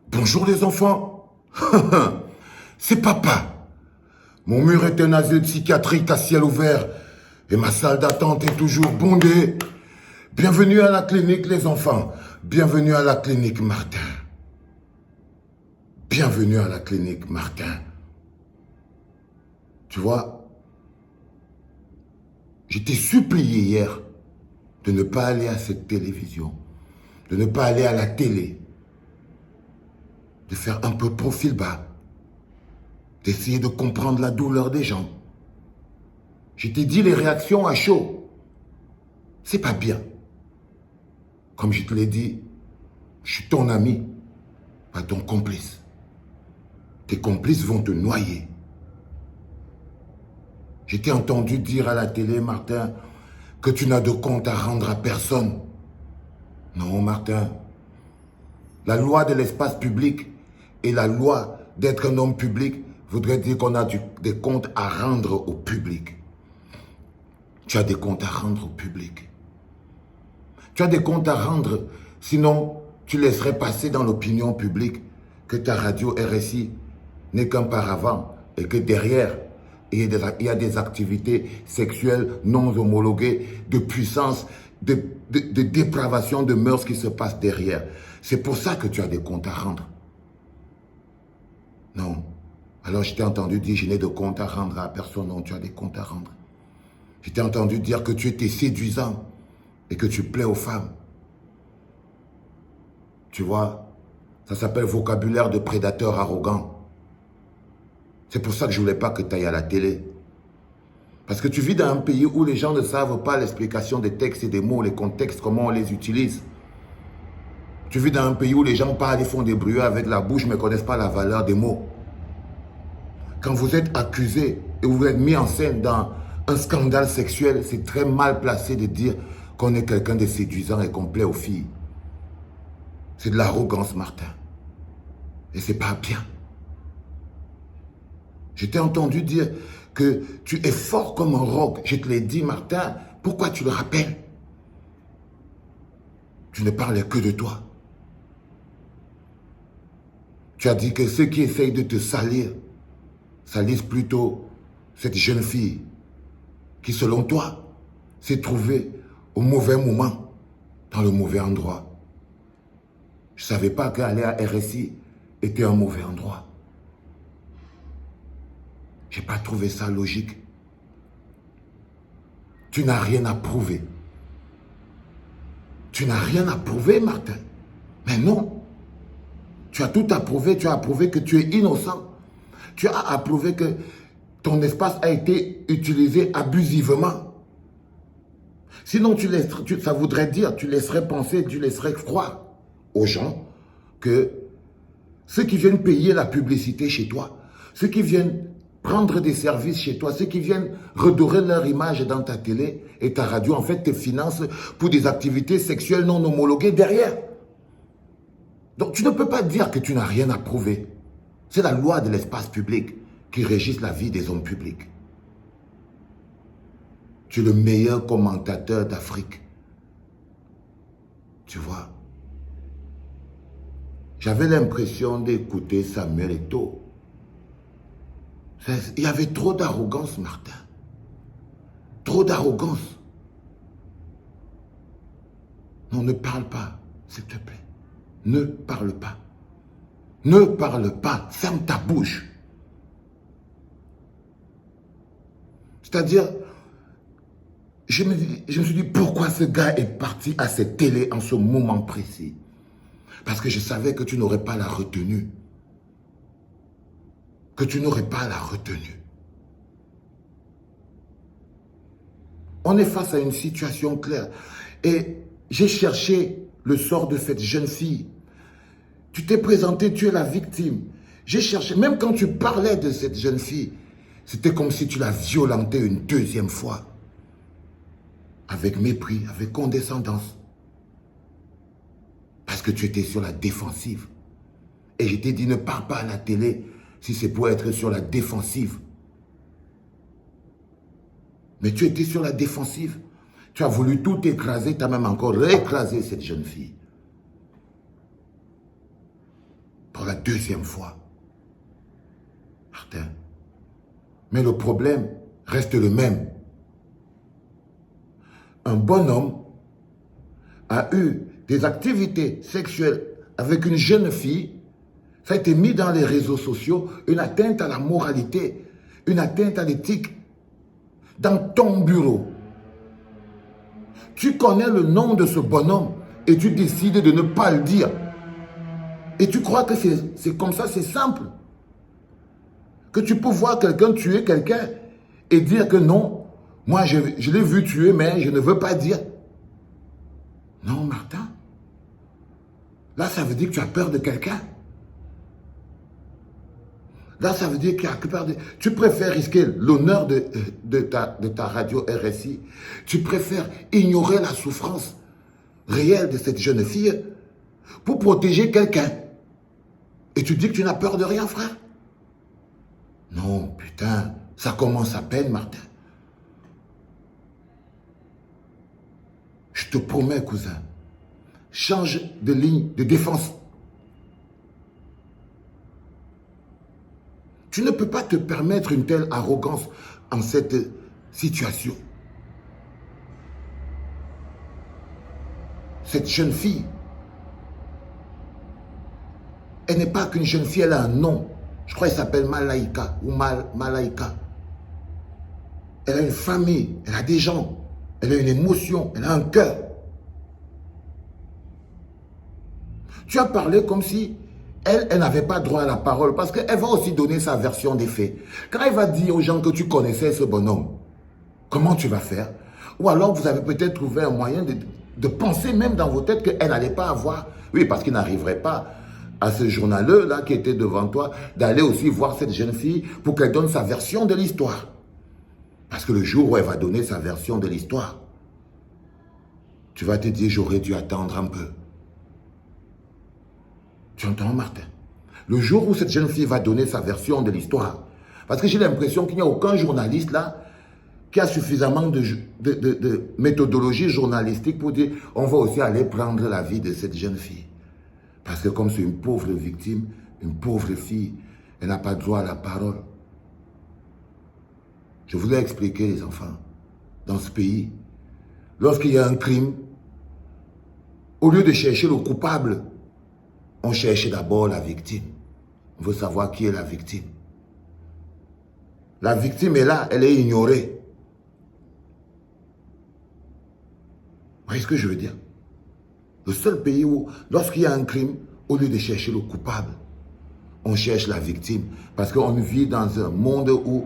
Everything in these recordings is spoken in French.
Bonjour les enfants. C'est papa. Mon mur est un asile psychiatrique à ciel ouvert et ma salle d'attente est toujours bondée. Bienvenue à la clinique les enfants. Bienvenue à la clinique Martin. Bienvenue à la clinique Martin. Tu vois, je t'ai supplié hier de ne pas aller à cette télévision, de ne pas aller à la télé, de faire un peu profil bas, d'essayer de comprendre la douleur des gens. Je t'ai dit les réactions à chaud. C'est pas bien. Comme je te l'ai dit, je suis ton ami, pas ton complice. Tes complices vont te noyer. Je t'ai entendu dire à la télé, Martin, que tu n'as de compte à rendre à personne. Non, Martin. La loi de l'espace public et la loi d'être un homme public voudrait dire qu'on a des comptes à rendre au public. Tu as des comptes à rendre au public. Tu as des comptes à rendre, sinon tu laisserais passer dans l'opinion publique que ta radio RSI n'est qu'un paravent et que derrière, il y a des activités sexuelles non homologuées, de puissance, de dépravation de mœurs qui se passent derrière. C'est pour ça que tu as des comptes à rendre. Non. Alors je t'ai entendu dire, je n'ai de compte à rendre à personne. Non, tu as des comptes à rendre. Je t'ai entendu dire que tu étais séduisant et que tu plais aux femmes. Tu vois, ça s'appelle vocabulaire de prédateur arrogant. C'est pour ça que je ne voulais pas que tu ailles à la télé. Parce que tu vis dans un pays où les gens ne savent pas l'explication des textes et des mots, les contextes, comment on les utilise. Tu vis dans un pays où les gens parlent et font des bruits avec la bouche mais ne connaissent pas la valeur des mots. Quand vous êtes accusé et vous êtes mis en scène dans un scandale sexuel, c'est très mal placé de dire qu'on est quelqu'un de séduisant et qu'on plaît aux filles. C'est de l'arrogance, Martin. Et c'est pas bien. Je t'ai entendu dire que tu es fort comme un roc. Je te l'ai dit, Martin. Pourquoi tu le rappelles? Tu ne parlais que de toi. Tu as dit que ceux qui essayent de te salir, salissent plutôt cette jeune fille qui, selon toi, s'est trouvée au mauvais moment, dans le mauvais endroit. Je ne savais pas qu'aller à RSI était un mauvais endroit. Je n'ai pas trouvé ça logique. Tu n'as rien à prouver. Tu n'as rien à prouver, Martin. Mais non. Tu as tout à prouver. Tu as prouvé que tu es innocent. Tu as à prouver que ton espace a été utilisé abusivement. Sinon, ça voudrait dire, tu laisserais penser, tu laisserais croire aux gens que ceux qui viennent payer la publicité chez toi, ceux qui viennent prendre des services chez toi, ceux qui viennent redorer leur image dans ta télé et ta radio, en fait, te financent pour des activités sexuelles non homologuées derrière. Donc, tu ne peux pas dire que tu n'as rien à prouver. C'est la loi de l'espace public qui régisse la vie des hommes publics. Tu es le meilleur commentateur d'Afrique. Tu vois. J'avais l'impression d'écouter Samuel Eto'o. Il y avait trop d'arrogance, Martin. Trop d'arrogance. Non, ne parle pas, s'il te plaît. Ne parle pas. Ne parle pas. Ferme ta bouche. C'est-à-dire, je me suis dit, pourquoi ce gars est parti à cette télé en ce moment précis? Parce que je savais que tu n'aurais pas la retenue. Que tu n'aurais pas la retenue. On est face à une situation claire. Et j'ai cherché le sort de cette jeune fille. Tu t'es présenté, tu es la victime. J'ai cherché, même quand tu parlais de cette jeune fille, c'était comme si tu la violentais une deuxième fois. Avec mépris, avec condescendance. Parce que tu étais sur la défensive. Et je t'ai dit, ne pars pas à la télé si c'est pour être sur la défensive. Mais tu étais sur la défensive. Tu as voulu tout écraser, tu as même encore réécrasé cette jeune fille. la deuxième fois. Martin. Mais le problème reste le même. Un bonhomme a eu des activités sexuelles avec une jeune fille. Ça a été mis dans les réseaux sociaux, une atteinte à la moralité, une atteinte à l'éthique. Dans ton bureau, tu connais le nom de ce bonhomme et tu décides de ne pas le dire. Et tu crois que c'est comme ça, c'est simple. Que tu peux voir quelqu'un tuer quelqu'un et dire que non, moi je l'ai vu tuer, mais je ne veux pas dire. Non, Martin. Là, ça veut dire que tu as peur de quelqu'un. Là, ça veut dire qu'il y a que peur de... Tu préfères risquer l'honneur de ta radio RSI. Tu préfères ignorer la souffrance réelle de cette jeune fille pour protéger quelqu'un. Et tu dis que tu n'as peur de rien, frère? Non, putain, ça commence à peine, Martin. Je te promets, cousin, change de ligne de défense. Tu ne peux pas te permettre une telle arrogance en cette situation. Cette jeune fille, elle n'est pas qu'une jeune fille, elle a un nom. Je crois qu'elle s'appelle Malaika ou Malaika. Elle a une famille, elle a des gens, elle a une émotion, elle a un cœur. Tu as parlé comme si elle n'avait pas droit à la parole parce qu'elle va aussi donner sa version des faits. Quand elle va dire aux gens que tu connaissais ce bonhomme, comment tu vas faire? Ou alors vous avez peut-être trouvé un moyen de penser même dans vos têtes qu'elle n'allait pas avoir, oui, parce qu'il n'arriverait pas à ce journaleux-là qui était devant toi, d'aller aussi voir cette jeune fille pour qu'elle donne sa version de l'histoire. Parce que le jour où elle va donner sa version de l'histoire, tu vas te dire, j'aurais dû attendre un peu. Tu entends, Martin? Le jour où cette jeune fille va donner sa version de l'histoire, parce que j'ai l'impression qu'il n'y a aucun journaliste là qui a suffisamment de méthodologie journalistique pour dire, on va aussi aller prendre la vie de cette jeune fille. Parce que comme c'est une pauvre victime, une pauvre fille, elle n'a pas droit à la parole. Je voulais expliquer, les enfants, dans ce pays, lorsqu'il y a un crime, au lieu de chercher le coupable, on cherche d'abord la victime. On veut savoir qui est la victime. La victime est là, elle est ignorée. Vous voyez ce que je veux dire? Le seul pays où, lorsqu'il y a un crime, au lieu de chercher le coupable, on cherche la victime. Parce qu'on vit dans un monde où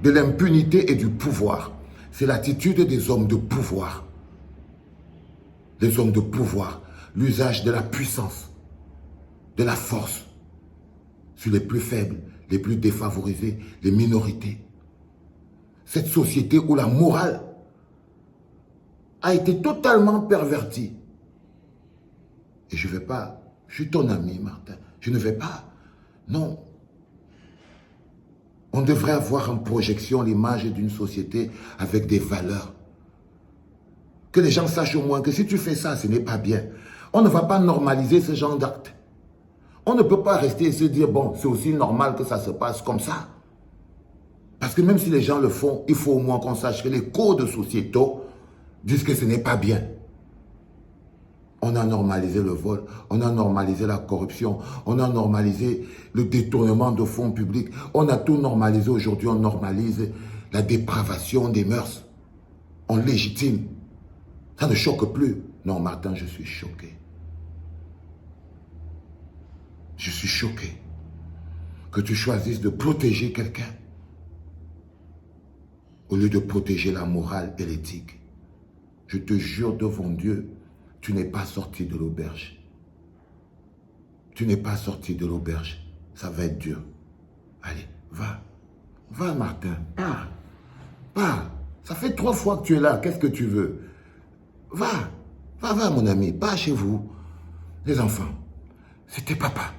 de l'impunité et du pouvoir. C'est l'attitude des hommes de pouvoir. Les hommes de pouvoir, l'usage de la puissance, de la force, sur les plus faibles, les plus défavorisés, les minorités. Cette société où la morale a été totalement pervertie. Et je ne vais pas, je suis ton ami, Martin, je ne vais pas, non. On devrait avoir en projection l'image d'une société avec des valeurs. Que les gens sachent au moins que si tu fais ça, ce n'est pas bien. On ne va pas normaliser ce genre d'acte. On ne peut pas rester et se dire, bon, c'est aussi normal que ça se passe comme ça. Parce que même si les gens le font, il faut au moins qu'on sache que les codes sociétaux disent que ce n'est pas bien. On a normalisé le vol, on a normalisé la corruption, on a normalisé le détournement de fonds publics. On a tout normalisé aujourd'hui, on normalise la dépravation des mœurs. On légitime. Ça ne choque plus. Non, Martin, je suis choqué. Je suis choqué que tu choisisses de protéger quelqu'un au lieu de protéger la morale et l'éthique. Je te jure devant Dieu, tu n'es pas sorti de l'auberge. Tu n'es pas sorti de l'auberge. Ça va être dur. Allez, va. Va, Martin. Pars. Pars. Ça fait 3 fois que tu es là. Qu'est-ce que tu veux? Va. Va, mon ami. Pas chez vous. Les enfants, c'était papa.